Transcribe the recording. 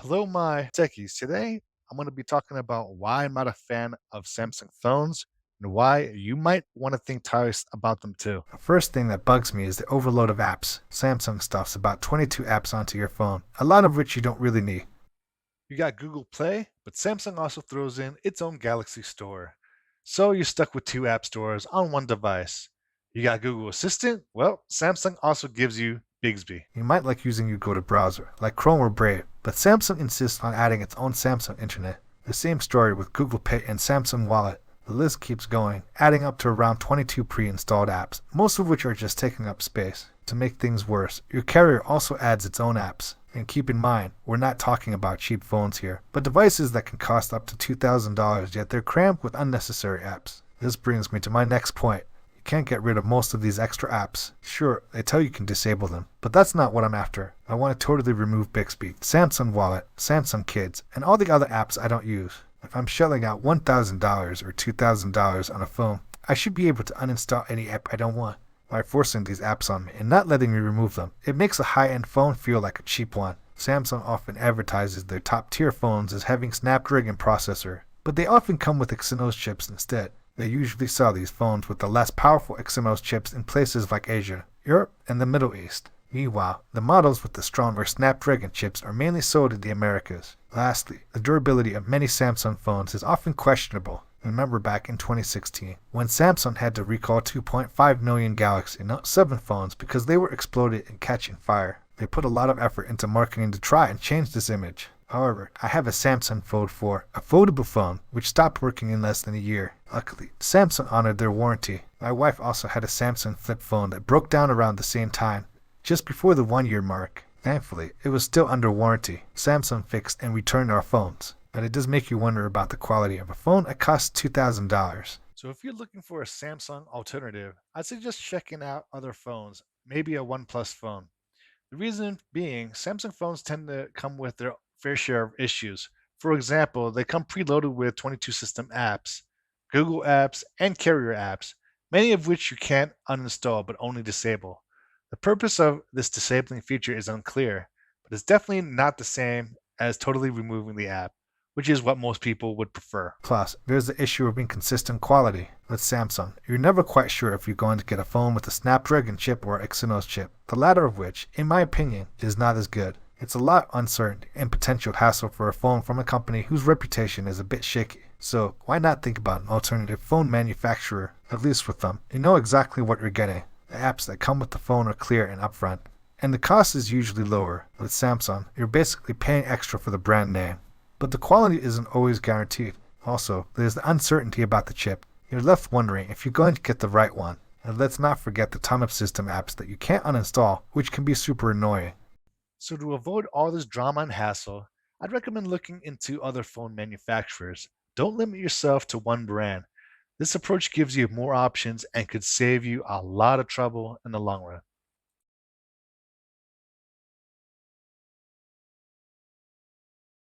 Hello, my techies. Today, I'm going to be talking about why I'm not a fan of Samsung phones and why you might want to think twice about them too. The first thing that bugs me is the overload of apps. Samsung stuffs about 22 apps onto your phone, a lot of which you don't really need. You got Google Play, but Samsung also throws in its own Galaxy Store. So you're stuck with two app stores on one device. You got Google Assistant? Well, Samsung also gives you Bixby. You might like using your go-to browser, like Chrome or Brave, but Samsung insists on adding its own Samsung Internet. The same story with Google Pay and Samsung Wallet. The list keeps going, adding up to around 22 pre-installed apps, most of which are just taking up space. To make things worse, your carrier also adds its own apps. And keep in mind, we're not talking about cheap phones here, but devices that can cost up to $2,000, yet they're crammed with unnecessary apps. This brings me to my next point. You can't get rid of most of these extra apps. Sure, they tell you can disable them, but that's not what I'm after. I want to totally remove Bixby, Samsung Wallet, Samsung Kids, and all the other apps I don't use. If I'm shelling out $1,000 or $2,000 on a phone, I should be able to uninstall any app I don't want. By forcing these apps on me and not letting me remove them, it makes a high-end phone feel like a cheap one. Samsung often advertises their top-tier phones as having Snapdragon processor, but they often come with Exynos chips instead. They usually sell these phones with the less powerful Exynos chips in places like Asia, Europe, and the Middle East. Meanwhile, the models with the stronger Snapdragon chips are mainly sold in the Americas. Lastly, the durability of many Samsung phones is often questionable. Remember back in 2016, when Samsung had to recall 2.5 million Galaxy Note 7 phones because they were exploded and catching fire. They put a lot of effort into marketing to try and change this image. However, I have a Samsung Fold 4, a foldable phone, which stopped working in less than a year. Luckily, Samsung honored their warranty. My wife also had a Samsung flip phone that broke down around the same time, just before the 1-year mark. Thankfully, it was still under warranty. Samsung fixed and returned our phones. But it does make you wonder about the quality of a phone that costs $2,000. So if you're looking for a Samsung alternative, I'd suggest checking out other phones, maybe a OnePlus phone. The reason being, Samsung phones tend to come with their fair share of issues. For example, they come preloaded with 22 system apps, Google apps, and carrier apps, many of which you can't uninstall but only disable. The purpose of this disabling feature is unclear, but it's definitely not the same as totally removing the app, which is what most people would prefer. Plus, there's the issue of inconsistent quality. With Samsung, you're never quite sure if you're going to get a phone with a Snapdragon chip or Exynos chip, the latter of which, in my opinion, is not as good. It's a lot uncertain and potential hassle for a phone from a company whose reputation is a bit shaky. So, why not think about an alternative phone manufacturer, at least with them? You know exactly what you're getting. The apps that come with the phone are clear and upfront, and the cost is usually lower. With Samsung, you're basically paying extra for the brand name. But the quality isn't always guaranteed. Also, there's the uncertainty about the chip. You're left wondering if you're going to get the right one. And let's not forget the ton of system apps that you can't uninstall, which can be super annoying. So to avoid all this drama and hassle, I'd recommend looking into other phone manufacturers. Don't limit yourself to one brand. This approach gives you more options and could save you a lot of trouble in the long run.